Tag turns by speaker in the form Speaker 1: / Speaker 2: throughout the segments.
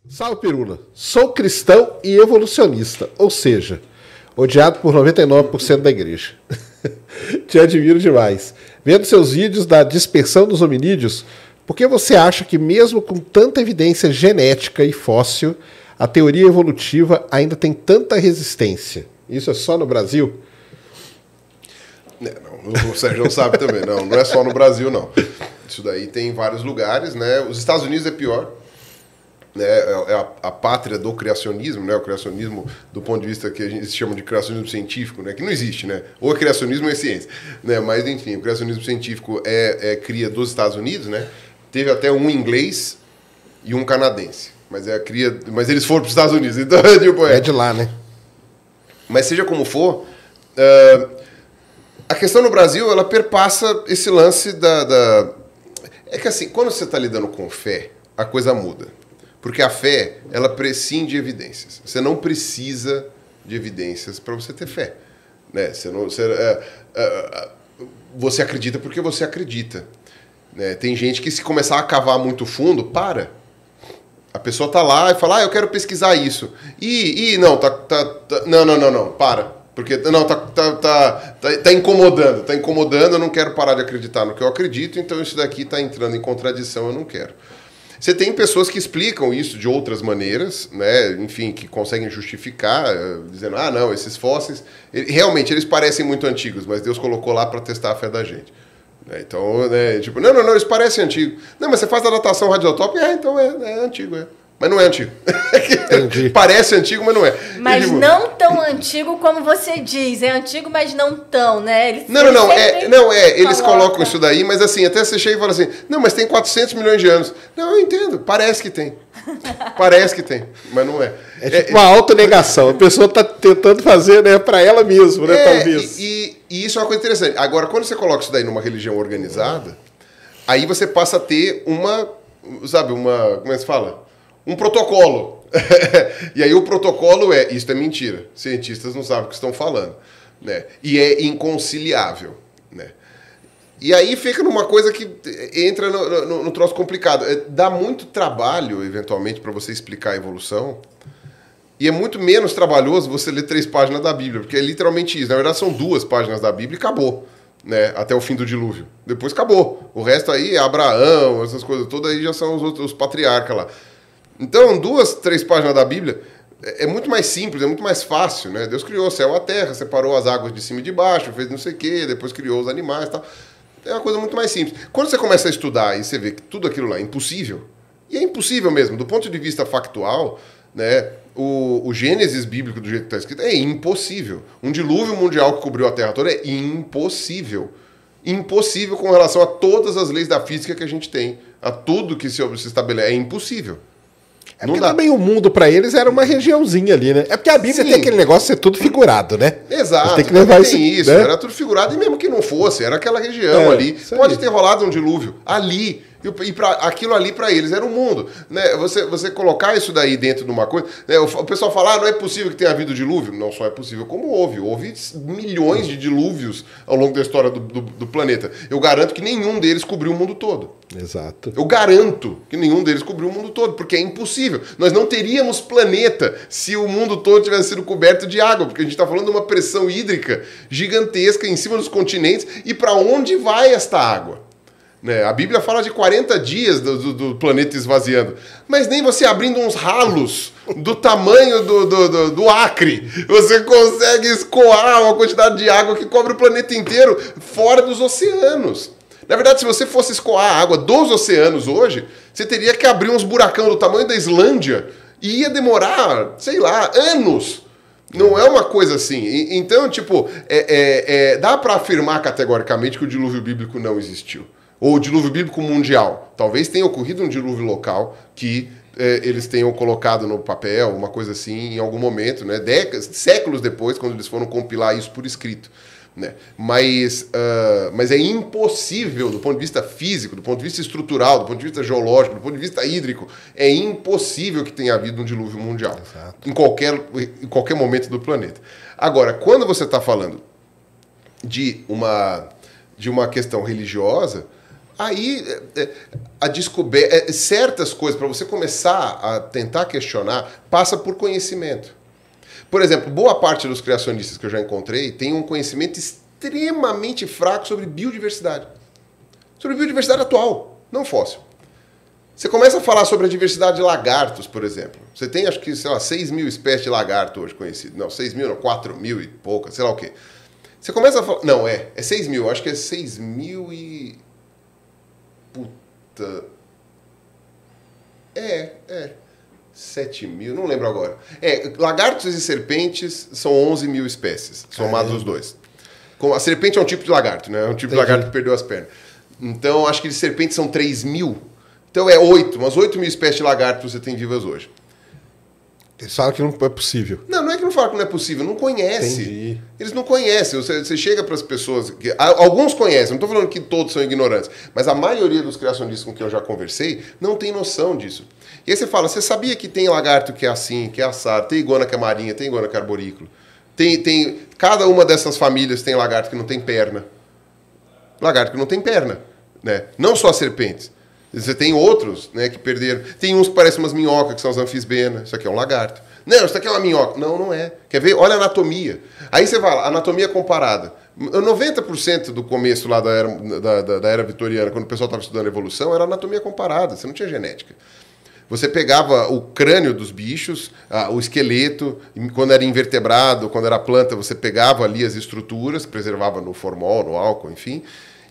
Speaker 1: Salve, Pirula. Sou cristão e evolucionista, ou seja, odiado por 99% da igreja. Te admiro demais. Vendo seus vídeos da dispersão dos hominídeos, por que você acha que mesmo com tanta evidência genética e fóssil, a teoria evolutiva ainda tem tanta resistência? Isso é só no Brasil?
Speaker 2: Não, o Sérgio não sabe também. Não é só no Brasil, não. Isso daí tem em vários lugares, né? Os Estados Unidos é pior. Né? É a pátria do criacionismo, né? O criacionismo do ponto de vista que a gente chama de criacionismo científico, né? Que não existe, né? Ou é criacionismo ou é ciência, né? Mas enfim, o criacionismo científico é cria dos Estados Unidos, né? Teve até um inglês e um canadense, mas mas eles foram para os Estados Unidos, então tipo,
Speaker 1: é de lá, né?
Speaker 2: Mas seja como for, a questão no Brasil ela perpassa esse lance é que assim, quando você está lidando com fé, a coisa muda. Porque a fé, ela prescinde de evidências. Você não precisa de evidências para você ter fé. Né? Você acredita porque você acredita. Né? Tem gente que, se começar a cavar muito fundo, para. A pessoa está lá e fala, eu quero pesquisar isso. Não, não, para. Porque não, tá incomodando. Está incomodando, eu não quero parar de acreditar no que eu acredito, então isso daqui está entrando em contradição, eu não quero. Você tem pessoas que explicam isso de outras maneiras, né? Enfim, que conseguem justificar, dizendo, não, esses fósseis, realmente, eles parecem muito antigos, mas Deus colocou lá para testar a fé da gente. Então, tipo, não, eles parecem antigos. Não, mas você faz a datação radiotópica, então é antigo, Mas não é antigo. Parece antigo, mas não é.
Speaker 3: Mas tipo, não tão antigo como você diz. É antigo, mas não tão, né?
Speaker 2: Eles colocam isso daí, mas assim, até você chega e fala assim, não, mas tem 400 milhões de anos. Não, eu entendo, parece que tem. Parece que tem, mas não é.
Speaker 1: É tipo uma autonegação. A pessoa está tentando fazer, né, para ela mesma, né, talvez.
Speaker 2: E isso é uma coisa interessante. Agora, quando você coloca isso daí numa religião organizada, aí você passa a ter como é que se fala? Um protocolo. E aí o protocolo isso é mentira. Cientistas não sabem o que estão falando. Né? E é inconciliável. Né? E aí fica numa coisa que entra no troço complicado. Dá muito trabalho, eventualmente, para você explicar a evolução. E é muito menos trabalhoso você ler 3 páginas da Bíblia, porque é literalmente isso. Na verdade, são 2 páginas da Bíblia e acabou. Né, até o fim do dilúvio. Depois acabou. O resto aí é Abraão, essas coisas todas aí já são os patriarcas lá. Então, 2, 3 páginas da Bíblia é muito mais simples, é muito mais fácil, né? Deus criou o céu e a terra, separou as águas de cima e de baixo, fez não sei o quê, depois criou os animais e tal. É uma coisa muito mais simples. Quando você começa a estudar e você vê que tudo aquilo lá é impossível, e é impossível mesmo, do ponto de vista factual, né? O Gênesis bíblico, do jeito que está escrito, é impossível. Um dilúvio mundial que cobriu a Terra toda é impossível. Impossível com relação a todas as leis da física que a gente tem, a tudo que se estabelece. É impossível.
Speaker 1: É porque também o mundo para eles era uma regiãozinha ali, né? É porque a Bíblia tem aquele negócio de ser tudo figurado, né?
Speaker 2: Exato.
Speaker 1: Tem que levar isso, né?
Speaker 2: Era tudo figurado, e mesmo que não fosse, era aquela região ali. Pode ter rolado um dilúvio ali. E aquilo ali para eles era o mundo. Né? Você colocar isso daí dentro de uma coisa... Né? O pessoal fala, não é possível que tenha havido dilúvio. Não só é possível, como houve. Houve milhões de dilúvios ao longo da história do planeta. Eu garanto que nenhum deles cobriu o mundo todo.
Speaker 1: Exato.
Speaker 2: Eu garanto que nenhum deles cobriu o mundo todo, porque é impossível. Nós não teríamos planeta se o mundo todo tivesse sido coberto de água, porque a gente está falando de uma pressão hídrica gigantesca em cima dos continentes. E para onde vai esta água? Né? A Bíblia fala de 40 dias do planeta esvaziando, mas nem você abrindo uns ralos do tamanho do Acre, você consegue escoar uma quantidade de água que cobre o planeta inteiro fora dos oceanos. Na verdade, se você fosse escoar a água dos oceanos hoje, você teria que abrir uns buracão do tamanho da Islândia e ia demorar, sei lá, anos. Não é uma coisa assim. Então, tipo, dá para afirmar categoricamente que o dilúvio bíblico não existiu. Ou o dilúvio bíblico mundial. Talvez tenha ocorrido um dilúvio local que eles tenham colocado no papel, uma coisa assim, em algum momento, né? Séculos depois, quando eles foram compilar isso por escrito. Né? Mas é impossível, do ponto de vista físico, do ponto de vista estrutural, do ponto de vista geológico, do ponto de vista hídrico, é impossível que tenha havido um dilúvio mundial. Exato. Em qualquer momento do planeta. Agora, quando você está falando de uma questão religiosa, Aí, a descoberta, certas coisas, para você começar a tentar questionar, passa por conhecimento. Por exemplo, boa parte dos criacionistas que eu já encontrei tem um conhecimento extremamente fraco sobre biodiversidade. Sobre biodiversidade atual, não fóssil. Você começa a falar sobre a diversidade de lagartos, por exemplo. Você tem, acho que, sei lá, 6 mil espécies de lagarto hoje conhecidas. Não, 6 mil, não, 4 mil e poucas, sei lá o quê. Você começa a falar... Não, é 6 mil, acho que é 6 mil e... Puta... 7 mil, não lembro agora. Lagartos e serpentes são 11 mil espécies, somados os dois. A serpente é um tipo de lagarto, né? É um tipo de lagarto que perdeu as pernas. Então, acho que de serpentes são 3 mil. Então, umas 8 mil espécies de lagartos você tem vivas hoje.
Speaker 1: Eles falam que não é possível.
Speaker 2: Não é que não falam que não é possível, não conhece.
Speaker 1: Entendi.
Speaker 2: Eles não conhecem. Você chega para as pessoas... Alguns conhecem, não estou falando que todos são ignorantes, mas a maioria dos criacionistas com quem eu já conversei não tem noção disso. E aí você fala, você sabia que tem lagarto que é assim, que é assado, tem iguana que é marinha, tem iguana que é arborícola. Cada uma dessas famílias tem lagarto que não tem perna. Lagarto que não tem perna, né? Não só as serpentes. Você tem outros, né, que perderam. Tem uns que parecem umas minhocas, que são as anfisbenas. Isso aqui é um lagarto. Não, isso aqui é uma minhoca. Não é. Quer ver? Olha a anatomia. Aí você fala, anatomia comparada. 90% do começo lá da era vitoriana, quando o pessoal estava estudando evolução, era anatomia comparada. Você não tinha genética. Você pegava o crânio dos bichos, o esqueleto, quando era invertebrado, quando era planta, você pegava ali as estruturas, preservava no formol, no álcool, enfim...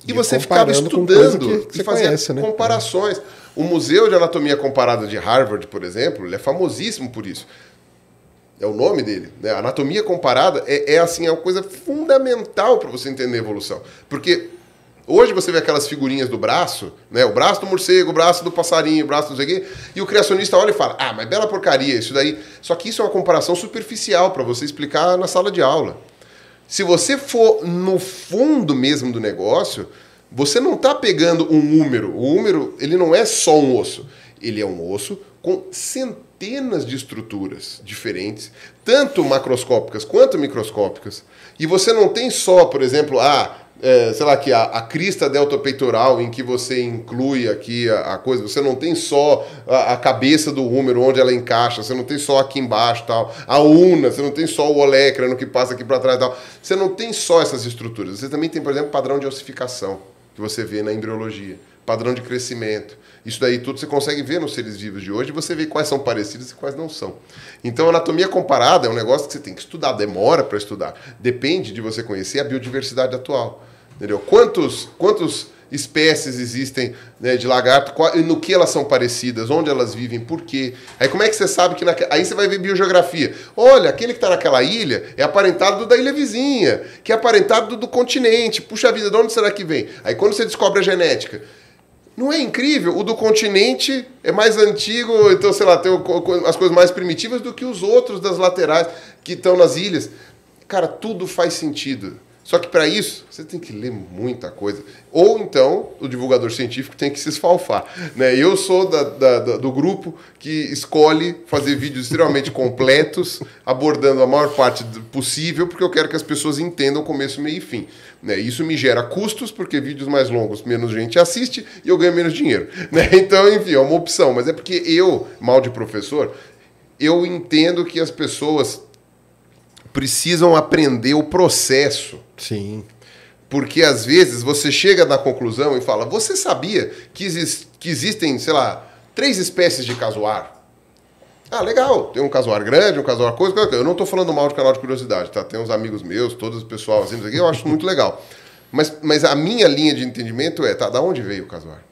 Speaker 2: E você ficava estudando e fazia comparações. Né? O Museu de Anatomia Comparada de Harvard, por exemplo, ele é famosíssimo por isso. É o nome dele. Né? A anatomia comparada é uma coisa fundamental para você entender a evolução. Porque hoje você vê aquelas figurinhas do braço, né? O braço do morcego, o braço do passarinho, o braço do zeguê, e o criacionista olha e fala, mas bela porcaria isso daí. Só que isso é uma comparação superficial para você explicar na sala de aula. Se você for no fundo mesmo do negócio, você não está pegando um húmero. O húmero, ele não é só um osso. Ele é um osso com centenas de estruturas diferentes, tanto macroscópicas quanto microscópicas. E você não tem só, por exemplo, sei lá, aqui, a crista deltopeitoral, em que você inclui aqui a coisa, você não tem só a cabeça do húmero, onde ela encaixa, você não tem só aqui embaixo, tal, a una, você não tem só o olécrano que passa aqui para trás, tal. Você não tem só essas estruturas. Você também tem, por exemplo, padrão de ossificação, que você vê na embriologia, padrão de crescimento. Isso daí tudo você consegue ver nos seres vivos de hoje e você vê quais são parecidos e quais não são. Então, a anatomia comparada é um negócio que você tem que estudar, demora para estudar. Depende de você conhecer a biodiversidade atual. Entendeu? Quantas espécies existem, né, de lagarto, no que elas são parecidas, onde elas vivem, por quê. Aí como é que você sabe que... Aí você vai ver biogeografia. Olha, aquele que está naquela ilha é aparentado da ilha vizinha, que é aparentado do continente. Puxa vida, de onde será que vem? Aí quando você descobre a genética... Não é incrível? O do continente é mais antigo, então, sei lá, tem as coisas mais primitivas do que os outros das laterais que estão nas ilhas. Cara, tudo faz sentido. Só que para isso, você tem que ler muita coisa. Ou então, o divulgador científico tem que se esfalfar. Né? Eu sou do grupo que escolhe fazer vídeos extremamente completos, abordando a maior parte possível, porque eu quero que as pessoas entendam começo, meio e fim. Né? Isso me gera custos, porque vídeos mais longos, menos gente assiste, e eu ganho menos dinheiro. Né? Então, enfim, é uma opção. Mas é porque eu, mal de professor, eu entendo que as pessoas precisam aprender o processo.
Speaker 1: Sim.
Speaker 2: Porque, às vezes, você chega na conclusão e fala, você sabia que existem, sei lá, 3 espécies de casuar? Ah, legal. Tem um casuar grande, um casuar coisa. Eu não estou falando mal de canal de curiosidade, tá? Tem uns amigos meus, todos o pessoal assim, eu acho muito legal. Mas a minha linha de entendimento é, da onde veio o casuar?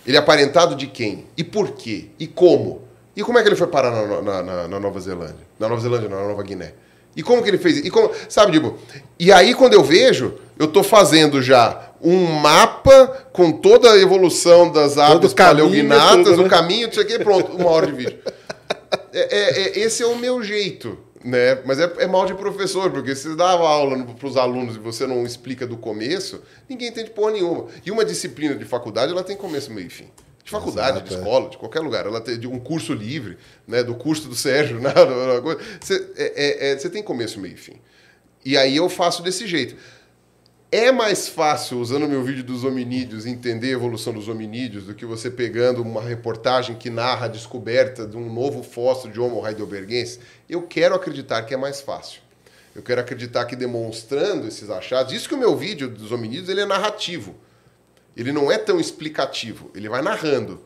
Speaker 2: Ele é aparentado de quem? E por quê? E como? E como é que ele foi parar na Nova Zelândia? Na Nova Zelândia, não, na Nova Guiné. E como que ele fez isso? E como, sabe, tipo, e aí quando eu vejo, eu tô fazendo já um mapa com toda a evolução das aves paleognatas, o caminho, isso aqui, pronto, 1 hora de vídeo. Esse é o meu jeito, né? Mas é mal de professor, porque se você dava aula para os alunos e você não explica do começo, ninguém entende porra nenhuma. E uma disciplina de faculdade, ela tem começo, meio e fim. De faculdade, de escola, de qualquer lugar. Ela tem um curso livre, né, do curso do Sérgio, nada. Você tem começo, meio e fim. E aí eu faço desse jeito. É mais fácil, usando o meu vídeo dos hominídeos, entender a evolução dos hominídeos do que você pegando uma reportagem que narra a descoberta de um novo fóssil de Homo heidelbergensis? Eu quero acreditar que é mais fácil. Eu quero acreditar que demonstrando esses achados... Isso que o meu vídeo dos hominídeos ele é narrativo. Ele não é tão explicativo, ele vai narrando.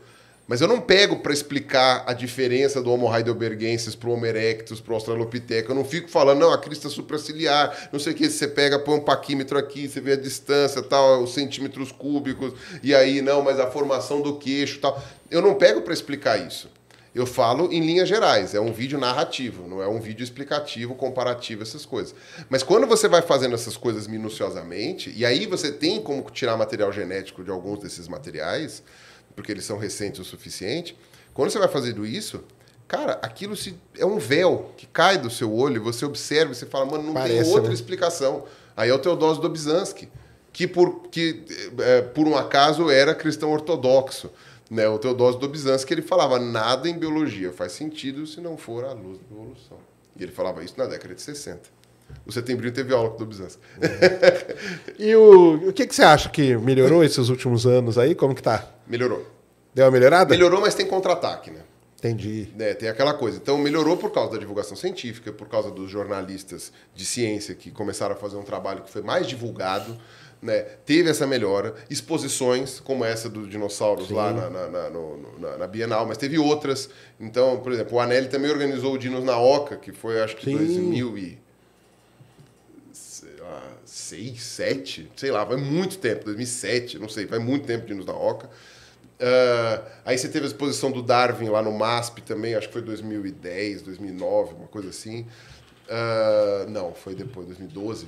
Speaker 2: Mas eu não pego para explicar a diferença do Homo heidelbergensis para o Homo erectus, para o Australopithecus. Eu não fico falando, não, a crista supraciliar, não sei o que, você pega, põe um paquímetro aqui, você vê a distância, tal, os centímetros cúbicos, e aí, não, mas a formação do queixo, tal. Eu não pego para explicar isso. Eu falo em linhas gerais, é um vídeo narrativo, não é um vídeo explicativo, comparativo, essas coisas. Mas quando você vai fazendo essas coisas minuciosamente, e aí você tem como tirar material genético de alguns desses materiais, porque eles são recentes o suficiente, quando você vai fazendo isso, cara, aquilo é um véu que cai do seu olho, você observa e você fala, mano, não tem outra explicação. Aí é o Teodósio Dobzhansky, que por um acaso era cristão ortodoxo. Né, o Teodósio Dobzhansky, ele falava, nada em biologia faz sentido se não for à luz da evolução. E ele falava isso na década de 60. O Setembrinho teve aula com o Dobzhansky.
Speaker 1: E o que você acha que melhorou esses últimos anos aí? Como que tá?
Speaker 2: Melhorou.
Speaker 1: Deu uma melhorada?
Speaker 2: Melhorou, mas tem contra-ataque, né?
Speaker 1: Entendi.
Speaker 2: Né, tem aquela coisa. Então, melhorou por causa da divulgação científica, por causa dos jornalistas de ciência que começaram a fazer um trabalho que foi mais divulgado. Né? Teve essa melhora, exposições como essa dos dinossauros Sim. lá na Bienal, mas teve outras. Então, por exemplo, o Anelli também organizou o Dinos na Oca, que foi acho que 2006, 2007, sei lá, vai muito tempo, 2007, não sei, vai muito tempo Dinos na Oca. Aí você teve a exposição do Darwin lá no MASP também, acho que foi 2010, 2009, uma coisa assim. Não, foi depois, 2012.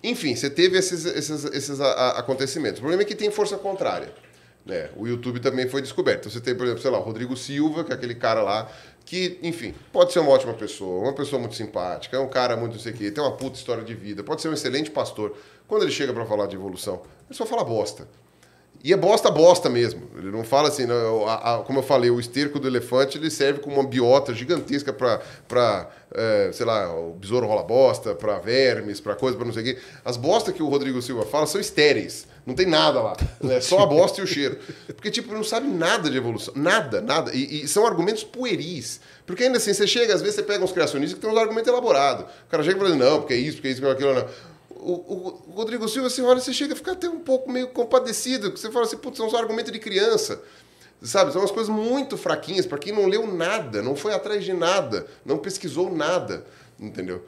Speaker 2: Enfim, você teve esses acontecimentos. O problema é que tem força contrária. Né? O YouTube também foi descoberto. Então, você tem, por exemplo, sei lá, o Rodrigo Silva, que é aquele cara lá, que, enfim, pode ser uma ótima pessoa, uma pessoa muito simpática, é um cara muito não sei o quê, tem uma puta história de vida, pode ser um excelente pastor. Quando ele chega para falar de evolução, ele só fala bosta. E é bosta mesmo. Ele não fala assim, não, como eu falei, o esterco do elefante ele serve como uma biota gigantesca para sei lá, o besouro rola bosta, para vermes, para coisa, para não sei o quê. As bostas que o Rodrigo Silva fala são estéreis. Não tem nada lá. Né? Só a bosta e o cheiro. Porque, tipo, não sabe nada de evolução. Nada. E são argumentos pueris. Porque ainda assim, você chega, às vezes você pega uns criacionistas que tem uns argumentos elaborados. O cara chega e fala, não, porque é isso, porque aquilo, não. O Rodrigo Silva, você olha, você chega a ficar até um pouco meio compadecido, que você fala assim, putz, são só argumentos de criança, sabe? São umas coisas muito fraquinhas para quem não leu nada, não foi atrás de nada, não pesquisou nada, entendeu?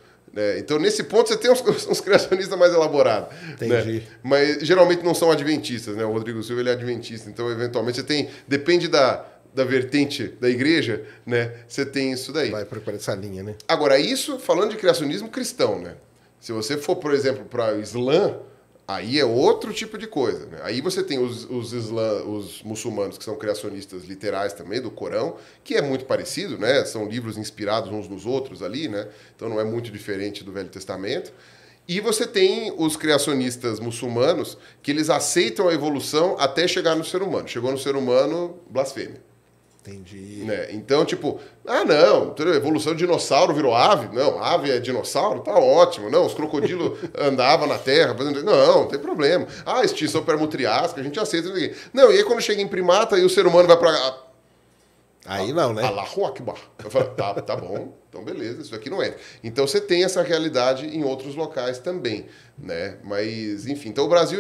Speaker 2: Então, nesse ponto, você tem uns criacionistas mais elaborados.
Speaker 1: Entendi.
Speaker 2: Né? Mas, geralmente, não são adventistas, né? O Rodrigo Silva, ele é adventista, então, eventualmente, você tem... Depende da vertente da igreja, né? Você tem isso daí.
Speaker 1: Vai procurar essa linha, né?
Speaker 2: Agora, isso falando de criacionismo cristão, né? Se você for, por exemplo, para o Islã, aí é outro tipo de coisa. Né? Aí você tem os muçulmanos, que são criacionistas literais também, do Corão, que é muito parecido, né? São livros inspirados uns nos outros ali, né? Então não é muito diferente do Velho Testamento. E você tem os criacionistas muçulmanos, que eles aceitam a evolução até chegar no ser humano. Chegou no ser humano, blasfêmia.
Speaker 1: Entendi.
Speaker 2: Né? Então, tipo, não, evolução de dinossauro virou ave. Não, ave é dinossauro? Tá ótimo. Não, os crocodilos andavam na terra. Não tem problema. Extinção permo-triásica, a gente aceita. Não, e aí quando chega em primata e o ser humano vai pra...
Speaker 1: Aí não, né?
Speaker 2: Allahu Akbar. Eu falo, tá bom, então beleza, isso aqui não é. Então você tem essa realidade em outros locais também, né? Mas, enfim, então o Brasil,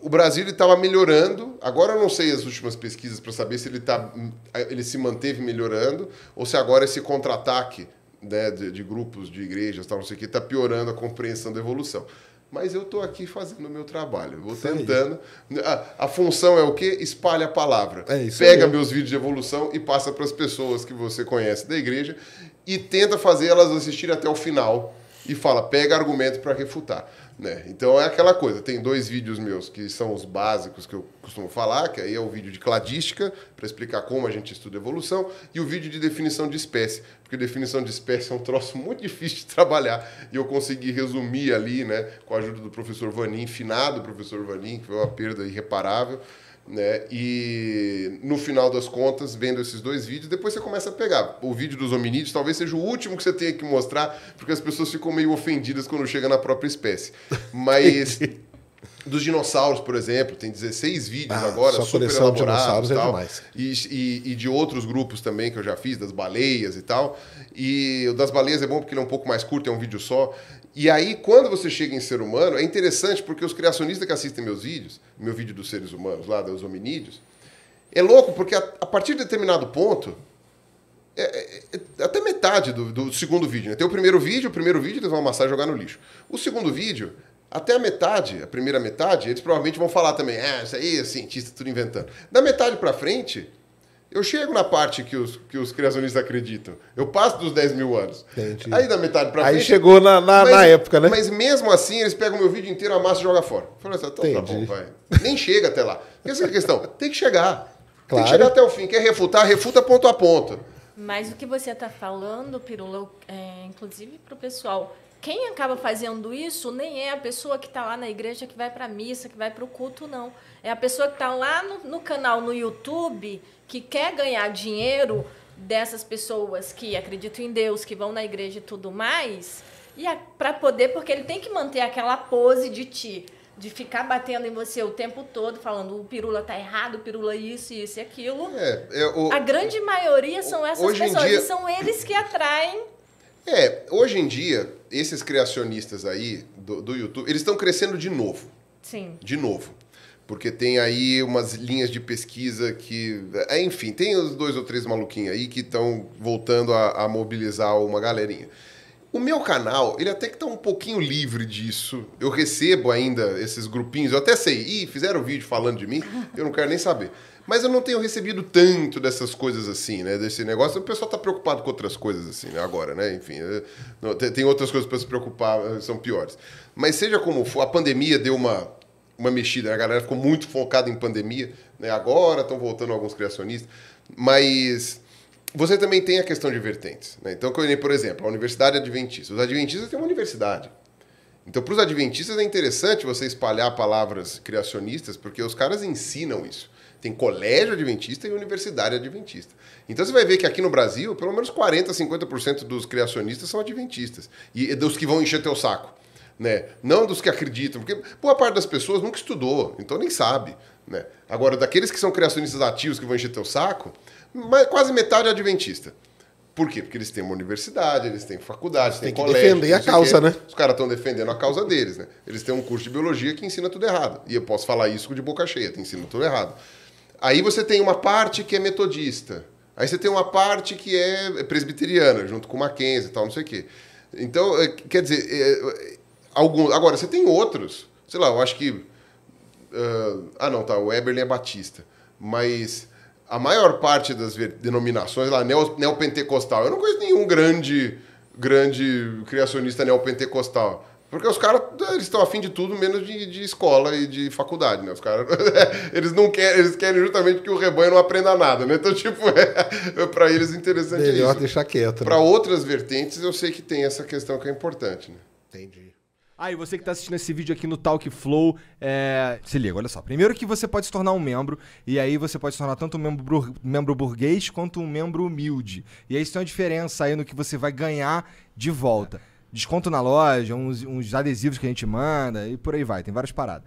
Speaker 2: o Brasil estava melhorando. Agora eu não sei as últimas pesquisas para saber se ele se manteve melhorando ou se agora esse contra-ataque, né, de grupos, de igrejas, tal, não sei o que, está piorando a compreensão da evolução. Mas eu estou aqui fazendo o meu trabalho. Eu vou tentando. A função é o quê? Espalha a palavra. Pega meus vídeos de evolução e passa para as pessoas que você conhece da igreja e tenta fazer elas assistirem até o final. E fala, pega argumento para refutar. Né? Então é aquela coisa, tem 2 vídeos meus que são os básicos que eu costumo falar, que aí é o vídeo de cladística, para explicar como a gente estuda evolução, e o vídeo de definição de espécie, porque definição de espécie é um troço muito difícil de trabalhar, e eu consegui resumir ali, né, com a ajuda do professor Vanin, finado professor Vanin, que foi uma perda irreparável, né? E no final das contas, vendo esses dois vídeos, depois você começa a pegar. O vídeo dos hominídeos talvez seja o último que você tenha que mostrar, porque as pessoas ficam meio ofendidas quando chega na própria espécie. Mas dos dinossauros, por exemplo, tem 16 vídeos agora,
Speaker 1: sua
Speaker 2: super
Speaker 1: coleção de
Speaker 2: elaborados
Speaker 1: dinossauros é
Speaker 2: tal,
Speaker 1: demais.
Speaker 2: e de outros grupos também que eu já fiz, das baleias e tal. E o das baleias é bom porque ele é um pouco mais curto, é um vídeo só. E aí, quando você chega em ser humano, é interessante porque os criacionistas que assistem meus vídeos, meu vídeo dos seres humanos, lá dos hominídeos, é louco porque a partir de determinado ponto, até metade do segundo vídeo, né? Tem o primeiro vídeo eles vão amassar e jogar no lixo. O segundo vídeo, até a metade, a primeira metade, eles provavelmente vão falar também, isso aí é cientista, tudo inventando. Da metade pra frente, eu chego na parte que os criacionistas acreditam. Eu passo dos 10 mil anos.
Speaker 1: Entendi.
Speaker 2: Aí da metade pra frente...
Speaker 1: Aí chegou na época, né?
Speaker 2: Mas mesmo assim, eles pegam o meu vídeo inteiro, amassam e jogam fora. Eu falo assim, então tá bom, vai. Nem chega até lá. Essa é a questão. Tem que chegar.
Speaker 1: Claro.
Speaker 2: Tem que chegar até o fim. Quer refutar? Refuta ponto a ponto.
Speaker 3: Mas o que você está falando, Pirula, inclusive para o pessoal, quem acaba fazendo isso nem é a pessoa que está lá na igreja, que vai para a missa, que vai para o culto, não. É a pessoa que está lá no canal, no YouTube, que quer ganhar dinheiro dessas pessoas que acreditam em Deus, que vão na igreja e tudo mais, e para poder, porque ele tem que manter aquela pose de ficar batendo em você o tempo todo, falando o Pirula tá errado, o Pirula isso e aquilo. A grande maioria são essas pessoas, e são eles que atraem.
Speaker 2: Hoje em dia, esses criacionistas aí do YouTube, eles estão crescendo de novo.
Speaker 3: Sim.
Speaker 2: De novo. Porque tem aí umas linhas de pesquisa que... Enfim, tem os 2 ou 3 maluquinhos aí que estão voltando a mobilizar uma galerinha. O meu canal, ele até que está um pouquinho livre disso. Eu recebo ainda esses grupinhos. Eu até sei, fizeram um vídeo falando de mim, eu não quero nem saber. Mas eu não tenho recebido tanto dessas coisas assim, né? Desse negócio. O pessoal está preocupado com outras coisas assim, né? Agora, né? Enfim, tem outras coisas para se preocupar, são piores. Mas seja como for, a pandemia deu uma mexida, né? A galera ficou muito focada em pandemia, né? Agora estão voltando alguns criacionistas. Mas você também tem a questão de vertentes, né? Então, por exemplo, a Universidade Adventista. Os adventistas têm uma universidade. Então, para os adventistas é interessante você espalhar palavras criacionistas, porque os caras ensinam isso. Tem colégio adventista e universidade adventista. Então, você vai ver que aqui no Brasil, pelo menos 40%, 50% dos criacionistas são adventistas. E dos que vão encher teu saco. Né? Não dos que acreditam, porque boa parte das pessoas nunca estudou, então nem sabe. Né? Agora, daqueles que são criacionistas ativos que vão encher teu saco, quase metade é adventista. Por quê? Porque eles têm uma universidade, eles têm faculdade, têm colégio.
Speaker 1: Tem que defender a causa, né?
Speaker 2: Os caras estão defendendo a causa deles, né? Eles têm um curso de biologia que ensina tudo errado. E eu posso falar isso de boca cheia, que ensina tudo errado. Aí você tem uma parte que é metodista. Aí você tem uma parte que é presbiteriana, junto com Mackenzie e tal, não sei o quê. Então, quer dizer, agora, você tem outros. Sei lá, eu acho que... o Eberlin é batista. Mas a maior parte das denominações, lá, neopentecostal, eu não conheço nenhum grande criacionista neopentecostal. Porque os caras, eles estão afim de tudo, menos de escola e de faculdade, né? Os caras, eles querem justamente que o rebanho não aprenda nada, né? Então, tipo, para eles interessante
Speaker 1: melhor
Speaker 2: isso.
Speaker 1: Deixar quieto. Né?
Speaker 2: Para outras vertentes, eu sei que tem essa questão que é importante, né?
Speaker 1: Entendi.
Speaker 4: E você que tá assistindo esse vídeo aqui no Talk Flow, se liga, olha só. Primeiro que você pode se tornar um membro, e aí você pode se tornar tanto um membro burguês quanto um membro humilde. E aí isso tem uma diferença aí no que você vai ganhar de volta. Desconto na loja, uns adesivos que a gente manda e por aí vai, tem várias paradas.